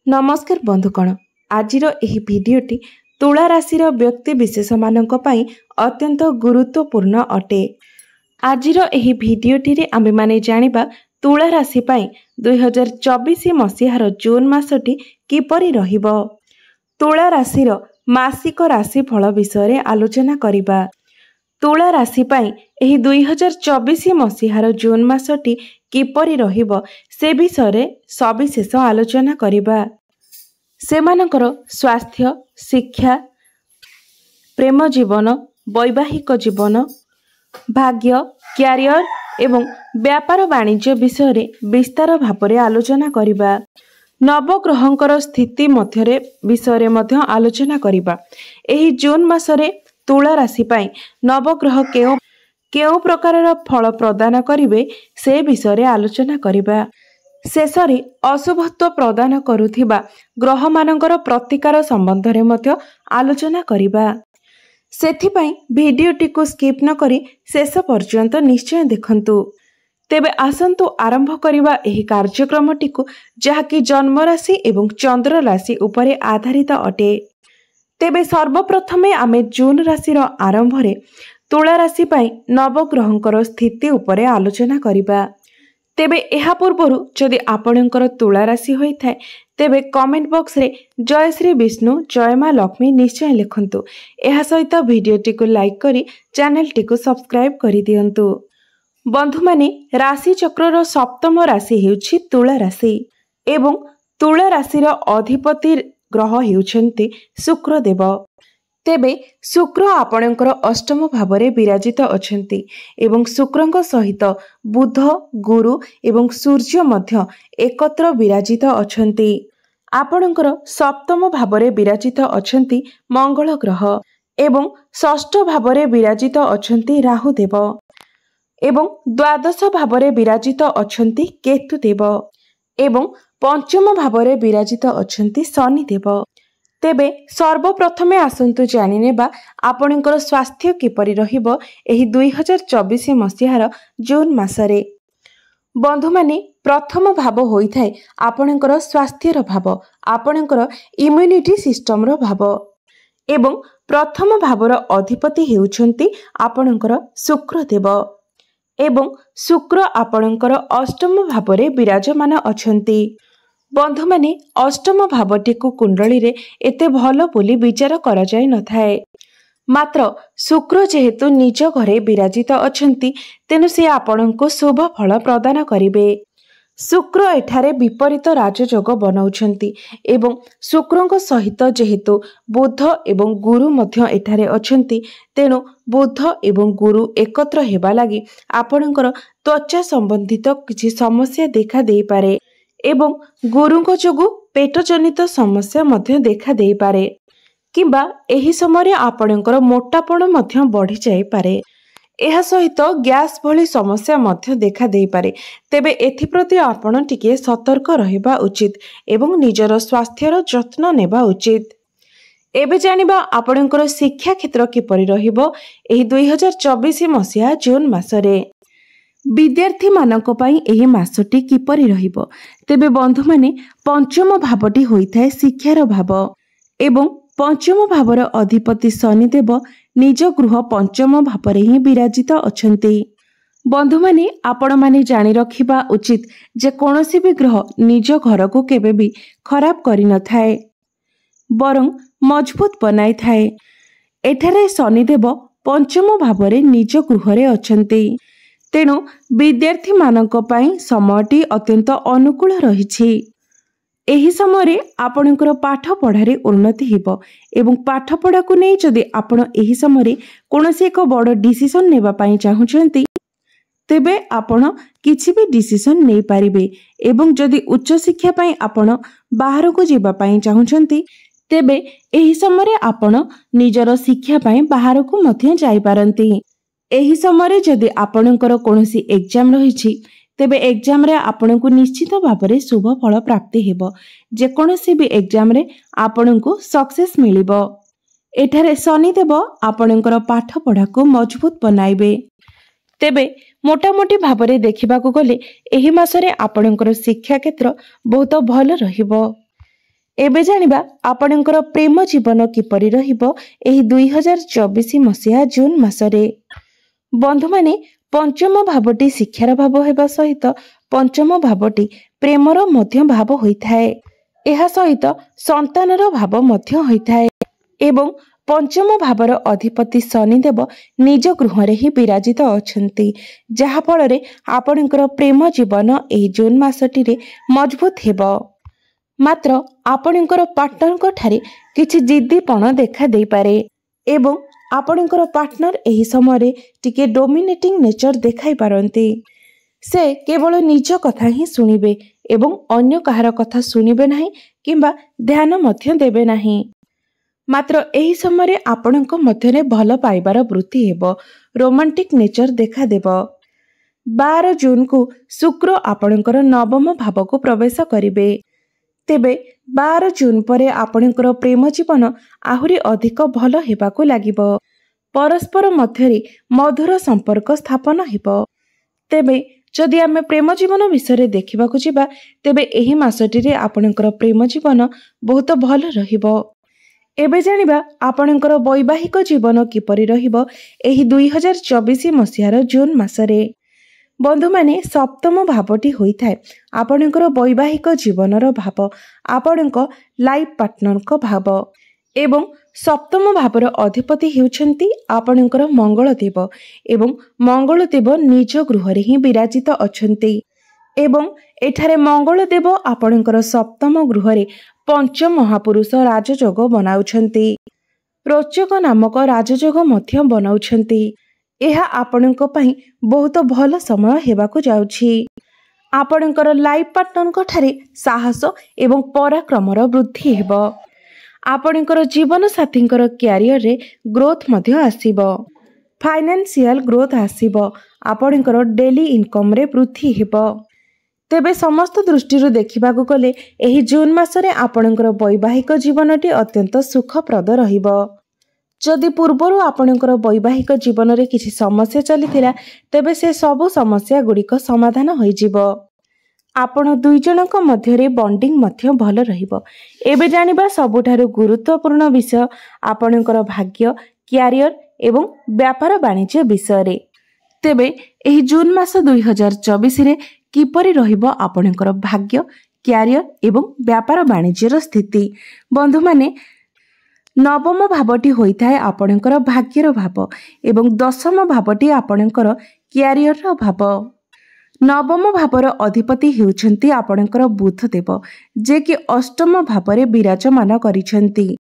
नमस्कार बंधुगण। आजिर एही भिडियोटी तुला राशि व्यक्ति विशेष मानक पई अत्यंत गुरुत्वपूर्ण अटे। आजिर एही भिडियोटी रे आमे माने जानिबा तुला राशि पई 2024 मसीहार जून मासटी किपरि रहिबो। तुला राशिर मासिक राशिफल विषय रे आलोचना करिबा। तुला राशि पई एही 2024 मसीहार जून मासटी किपरि रहिबो से विषय रे सविशेष आलोचना करिबा। सेमानकर स्वास्थ्य, शिक्षा, प्रेम जीवन, वैवाहिक जीवन, भाग्य, क्यारियर एवं व्यापार वाणिज्य विषय रे विस्तार भाବରେ आलोचना करिबा। नवग्रहंकर स्थिति मध्यरे विषय रे मध्य आलोचना करिबा। एही जून मासरे तुला राशि पई नवग्रह केउ प्रकारर फल प्रदान करिवे से विषय रे आलोचना करिबा। शेषरे अशुभत्व प्रदान करुथिबा ग्रह मानकर प्रतिकार संबंध रे मध्य आलोचना करिबा। सेथिपई भिडियोटी को स्किप न करी शेष पर्यंत निश्चय देखंतु। तेबे आसंतु आरंभ करिबा एही कार्यक्रमटी को जहाकी जन्म राशि एवं चंद्र राशि उपरे आधारित अटे। तेबे सर्वप्रथमे आमे जून राशिर आरंभ रे तुला राशि पई नवग्रहंकर स्थिति उपरे आलोचना करिबा। तेबे एहा पूर्वरु जदि आपणकर तुला राशि होई थाए तेबे कमेंट बॉक्स रे जय श्री विष्णु जय मां लक्ष्मी निश्चय लिखंतु। एहा सहित भिडियोटी को लाइक करी चैनल टी को सब्सक्राइब करि दियंतु। बंधु माने राशि चक्रर सप्तम राशि हेउछि तुला राशि एवं तुला राशिर अधिपति ग्रह हेउछन्ति शुक्र देव। तेबे शुक्र आपणकर अष्टम भावरे विराजित अछन्ति एवं शुक्रंक सहित बुध, गुरु एवं सूर्य मध्य एकत्र विराजित अछन्ति। आपणकर सप्तम भावरे विराजित अछन्ति मंगल ग्रह एवं षष्ठ भावरे विराजित अछन्ति राहु देव एवं द्वादश भावरे विराजित अछन्ति केतु देव एवं पंचम भावरे विराजित अछन्ति शनि देव। तेबे सर्वप्रथमे आसंतु जानि नेबा आपणकर स्वास्थ्य किपरि रहिबो एही 2024 मसीहार जून मासरे। बंधु माने प्रथम भाव होई थाए आपणकर स्वास्थ्यर भाव, आपणकर इम्यूनिटी सिस्टम रो भाव एवं प्रथम भावर अधिपति हेउछन्ति आपणकर शुक्र देव एवं शुक्र आपणकर अष्टम भावरे विराजमान अछन्ति। बंधु माने अष्टम भावटी को कुंडली रे एते भलो बोली विचार करा जाय न थाए। मात्र शुक्र जेहेतु निज घरे विराजित अछन्ति तेनु से आपणको शुभ फल प्रदान करिवे। शुक्र एठारे विपरीत राजयोग बनाउछन्ति एवं शुक्रंक सहित जेहेतु बुध एवं गुरु मध्य एठारे अछन्ति तेनु बुध एवं गुरु एकत्र हेबा लागि आपणकर त्वचा संबंधित किछि समस्या देखा देई पारे एवं गुरुंको जोगु पेट जनित समस्या मध्य देखा देई पारे किंबा एही समय आपणकर मोटापण मध्य बढ़ी जाई पारे। एहा सहित गैस भली समस्या मध्य देखा देई पारे। तेबे एथि प्रति आपण टिके सतर्क रहिबा उचित एवं निजर स्वास्थ्यर जत्न नेबा उचित। एबे जानिबा आपणकर शिक्षा क्षेत्र किपरि रहिबो एही 2024 मसीहा जून मासरे। विद्यार्थी मानक पई एही मासटी किपरि रहिबो। तेबे बंधु माने पंचम भावटी होइथाय शिक्षार भाव एवं पंचम भावर अधिपति शनि देव निज गृह पंचम भावरे ही विराजित अछन्ति। बंधु माने आपण माने जानि रखिबा उचित जे कोनोसी भी ग्रह निज घर को केबे भी खराब करि न थाए बरं मजबूत बनाई थाए। एठारे शनि देव पंचम भावरे निज गृहरे अछन्ति तेणु विद्यार्थी मानक पई समयटी अत्यंत अनुकूल रहिछि। एही समय आपणकर पाठ पढ़ारे उन्नति हेबो एवं पाठ पढ़ा को नै जदि आपण एही समय कोनोसी एक बड़ डिसिजन नेबा पई चाहुचंती तेबे आपण किछि भी डिसिजन नै पारिबे एवं जदि उच्च शिक्षा पई आपण बाहर को जेबा पई चाहुचंती तेबे एही समय आपण निजर शिक्षा पई बाहर को मध्य जाई पारंती। एही समय जदि आपणकर कोनोसी एग्जाम रहिछि तेबे एग्जाम रे आपणको निश्चित भाबरे शुभ फल प्राप्ति हेबो। जे कोनोसी भी एग्जाम रे आपणको सक्सेस मिलिबो। एठारे शनि देव आपणकर पाठ पढ़ा को मजबूत बनाइबे। तेबे मोटामोटी भाबरे देखिबा को गले एही मासरे आपणकर शिक्षा क्षेत्र बहुत भल रहिबो। एबे जानिबा आपणकर प्रेम जीवन किपरि रहिबो एही 2024 मसीहा जून मासरे। बंधु माने पंचम भावटी शिक्षार भाव हेबा सहित पंचम भावटी प्रेमर मध्य भाव होइथाए। एहा सहित संतानर भाव मध्य होइथाए एवं पंचम भावर अधिपति शनिदेव निज गृह ही विराजित अछंती, जहा फଳରେ आपणकर प्रेम जीवन एही जून मासटिरे मजबूत हेबो। मात्र आपणकर पार्टनर ठारे किछि जिद्दीपण देखा देई पारे एवं आपणकर पार्टनर एही समय टिके डोमिनेटिंग नेचर देखाई पारंती। से केवल निज कथा ही सुनिबे एवं अन्य कहार कथा सुनिबे नहीं किंबा ध्यान मध्य देबे नहीं। मात्र एही समय आपणक मध्यरे भल पाइबार वृद्धि हेबो, रोमांटिक नेचर देखा देबो। 12 जून को शुक्र आपणकर नवम भाव को प्रवेश करिबे। तेबे 12 जून परे आपणकर प्रेम जीवन आहुरी अधिक भल हेबाकु लागिबो। परस्पर मध्यरे मधुर संपर्क स्थापन हेबो। तेबे जदि आमे प्रेम जीवन विषय देखा जावा तेबे एही मासटिरे आपणकर प्रेम जीवन बहुत भल रहिबो। एबे जानिबा आपणकर वैवाहिक जीवन किपरि रहिबो एही 2024 मसीहार जून मासरे। बंधु माने सप्तम भावटी होइथाए आपणकर वैवाहिक जीवनर भाव, आपणक लाइफ पार्टनर को भाव एवं सप्तम भावर अधिपति हेउछंती आपणकर मंगलदेव एवं मंगलदेव निज गृह ही विराजित अछंती एवं एठारे मंगलदेव आपणकर सप्तम गृह पंच महापुरुष राजयोग बनाउछंती। रोचक नामक राजयोग मध्य बनाउछंती। एहा आपणक पई बहुत भल समय हेबाकु जाउछि। आपणकर लाइफ पार्टनर ठारे साहस एवं पराक्रमर वृद्धि हेबो। आपणकर जीवन साथींकर क्यारियर रे ग्रोथ मध्य आसीबो। फाइनेंशियल ग्रोथ आसीबो। आपणकर डेली इनकम रे वृद्धि हेबो। तेबे समस्त दृष्टि देखा गले एही जून मासरे आपणकर वैवाहिक जीवनटी अत्यंत सुखप्रद रहिबो। जदि पूर्वरु आपणकर वैवाहिक जीवन रे किछि समस्या चलीथिला तेबे से सबु समस्या गुड़िक समाधान होइजिबो। आपण दुई जनक मध्यरे बॉन्डिंग मध्य भल रहिबो। एबे जानिबा सबुठारु गुरुत्वपूर्ण विषय आपणकर भाग्य, क्यारियर एवं व्यापार वाणिज्य विषय रे। तेबे एही जून मास 2024 रे किपरि रहिबो आपणकर भाग्य, क्यारियर एवं व्यापार वाणिज्यर स्थिति। बंधु माने नवम भावटी होइथाए आपणकर भाग्यर भाव एवं दशम भावटी आपणकर क्यारियर भाव। नवम भावर अधिपति हेउछंती आपणकर बुधदेव, जे कि अष्टम भावरे विराजमान करिछंती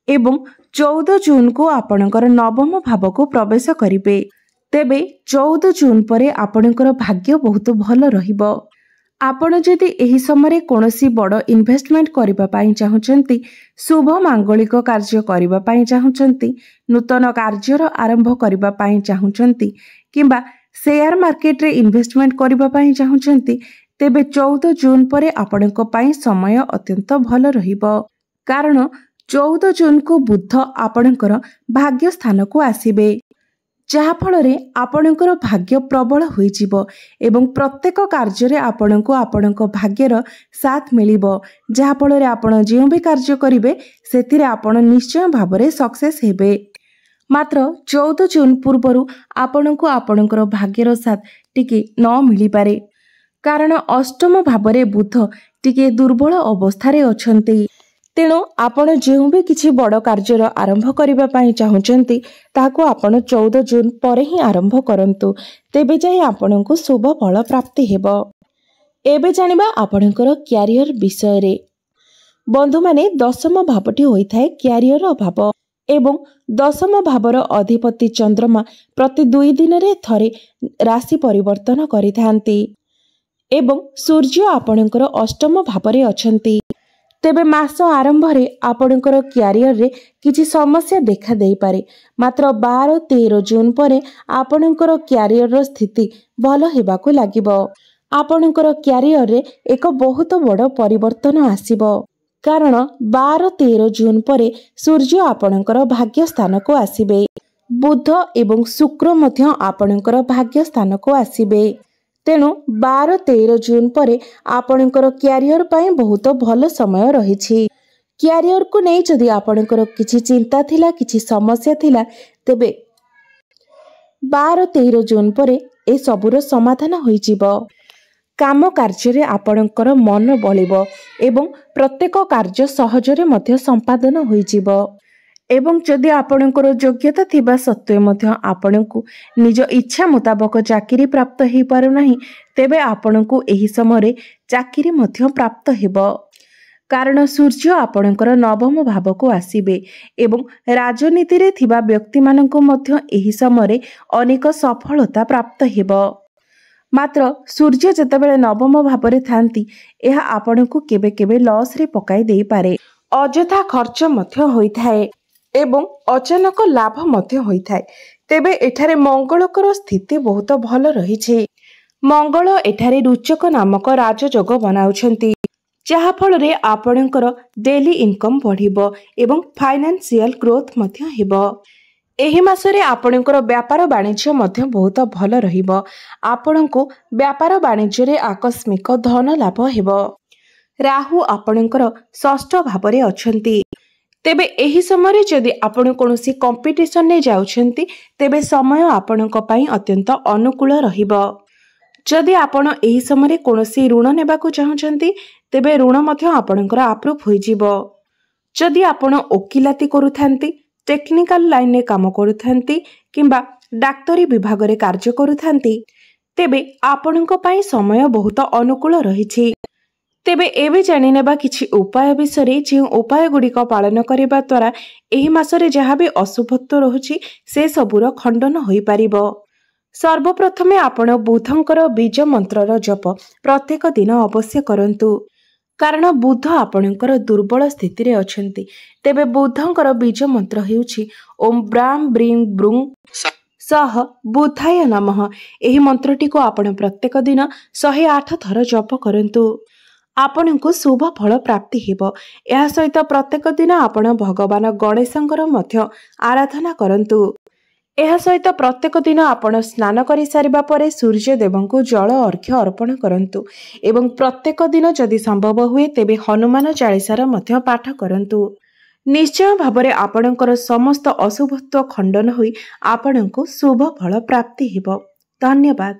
एवं 14 जून को आपणकर नवम भाव को प्रवेश करिबे। तेबे 14 जून परे आपणकर भाग्य बहुत भल रहिबो। आपण जदि एही समय कोनोसी बड़ इन्वेस्टमेंट करिबा पई चाहुचंती, शुभ मांगलिक कार्य करिबा पई चाहुचंती, नूतन कार्यर आरंभ करिबा पई चाहुचंती किंबा शेयर मार्केट रे इन्वेस्टमेंट करिबा पई चाहुचंती, तेबे 14 जून परे आपणक पई समय अत्यंत भल रहिबो। कारण 14 जून को बुध आपणकर भाग्य स्थान को आसीबे, जहा फଳରେ आपणकर भाग्य प्रबल होइजिबो एवं प्रत्येक कार्य आपणको आपणक भाग्यर साथ मिलिबो, जहा फଳରେ आपण जे भी कार्य करिवे सेथिरे आपण निश्चय भाबरे सक्सेस हेबे। मात्र 14 जून पूर्वरु आपणको आपणकर भाग्यर साथ टिके न मिली पारे, कारण अष्टम भावरे बुध टिके दुर्बल अवस्थारे अछंती। तेणु आपण जो भी किसी बड़ कार्यर आरंभ करने पाई चाहूँगी ताकू आपण 14 जून पर ही आरंभ करंतु, तेबे जाई आपण को शुभ फल प्राप्ति हेबो। एबे जानिबा आपणकर क्यारियर विषय रे। बंधु माने दशम भावटी होइथाए क्यारियर भाव एवं दशम भावर अधिपति चंद्रमा प्रति 2 दिन रे थरे राशि परिवर्तन करिथांती एवं सूर्य आपणकर अष्टम भावरे अछंती। तेबे मास आरंभ रे आपणकर क्यारियर रे किछि समस्या देखा देई पारे, मात्र 12-13 जून परे आपणकर क्यारियर स्थिति भल हेबाकु लागिबो। आपणकर क्यारियर रे एक बहुत बड़ परिवर्तन आसीबो, कारण 12-13 जून परे सूर्य आपणकर भाग्य स्थान को आसीबे। बुध एवं शुक्र मध्य आपणकर भाग्य स्थान को आसीबे। तेणु 12-13 जून परे आपणकर क्यारियर पाई बहुत भल समय रहिछि। क्यारियर को नहीं जदि आपणकर किछि चिंता थिला किछि समस्या थिला तेबे 12-13 जून परे ए सबुर समाधान होइजिब। काम कार्य आपणकर मन बलिब एवं प्रत्येक कार्य सहजरे मध्य संपादन होइजिब एवं जदि आपणकर योग्यता थिबा सत्वे मध्य आपणकु निज इच्छा मुताबक चाकरी प्राप्त हो पारु नाही तेबे आपणकु एही समय चाकरी मध्य प्राप्त हेबो। कारण सूर्य आपणकर नवम भाव को आसीबे एवं राजनीति रे थिबा व्यक्ति माननको मध्य एही समय अनेक सफलता प्राप्त हेबो। मात्र सूर्य जेतेबेले नवम भाव रे थांती एहा आपणकु केबे केबे लॉस रे पकाई देई पारे, अजथा खर्च मध्य होइथाए एवं अचानक लाभ मध्य होइथाए। तेबे एठारे मंगलकर स्थिति बहुत भल रहिछे। मंगल एठारे रुचक नामक राजयोग बनाउछंती जहा फल रे आपणकर डेली इनकम बढ़िबो एवं फाइनेंशियल ग्रोथ मध्य हेबो। एही मासरे आपणकर व्यापार वाणिज्य मध्य बहुत भल रहिबो। आपणको व्यापार वाणिज्य रे आकस्मिक धन लाभ हेबो। राहु आपणकर षष्ठ भाव रे अछंती तेबे एही समय जदि आपण कोनोसी कंपटीशन ने जाउछंती तेबे समय आपणक पई अत्यंत अनुकूल रहिबो। जदि आपण एही समय कोनोसी ऋण नेबाकू चाहुछंती तेबे ऋण मध्य आपणकर अप्रूव होइजिबो। जदि आपण ओकिलाती करूथांती, टेक्निकल लाइन ने काम करूथांती किंबा डाक्तरी विभाग रे कार्य करूथांती तेबे आपणक पई समय बहुत अनुकूल रहिछि। तेबे एबे जानि नेबा किछि उपाय विषय जे उपाय गुड़िक पालन करिबा द्वारा एही मासरे जहाँ भी अशुभत्व रहुछि से सबुर खंडन होई पारिबो। सर्वप्रथमे आपण बुधंकर बीज मंत्रर जप प्रत्येक दिन अवश्य करंतु कारण बुध आपणकर दुर्बल स्थिति रे अछंती। तेबे बुधंकर बीज मंत्र हेउछि ओम ब्राम ब्रीं ब्रुं सह बुधाय नमः। एही मंत्रटी को आपण प्रत्येक दिन 108 थर जप करंतु आपणको शुभ फल प्राप्ति हेबो। एहा सहित प्रत्येक दिन आपण भगवान गणेशंकर मध्य आराधना करंतु। एहा सहित प्रत्येक दिन आपण स्नान करि सारिबा परे सूर्य देवंकु जल अर्घ्य अर्पण करंतु एवं प्रत्येक दिन जदि संभव हुए तेबे हनुमान चालीसार मध्य पाठ करंतु। निश्चय भाବରେ आपणकर समस्त अशुभत्व खंडन होई आपणको शुभ फल प्राप्ति हेबो। धन्यवाद।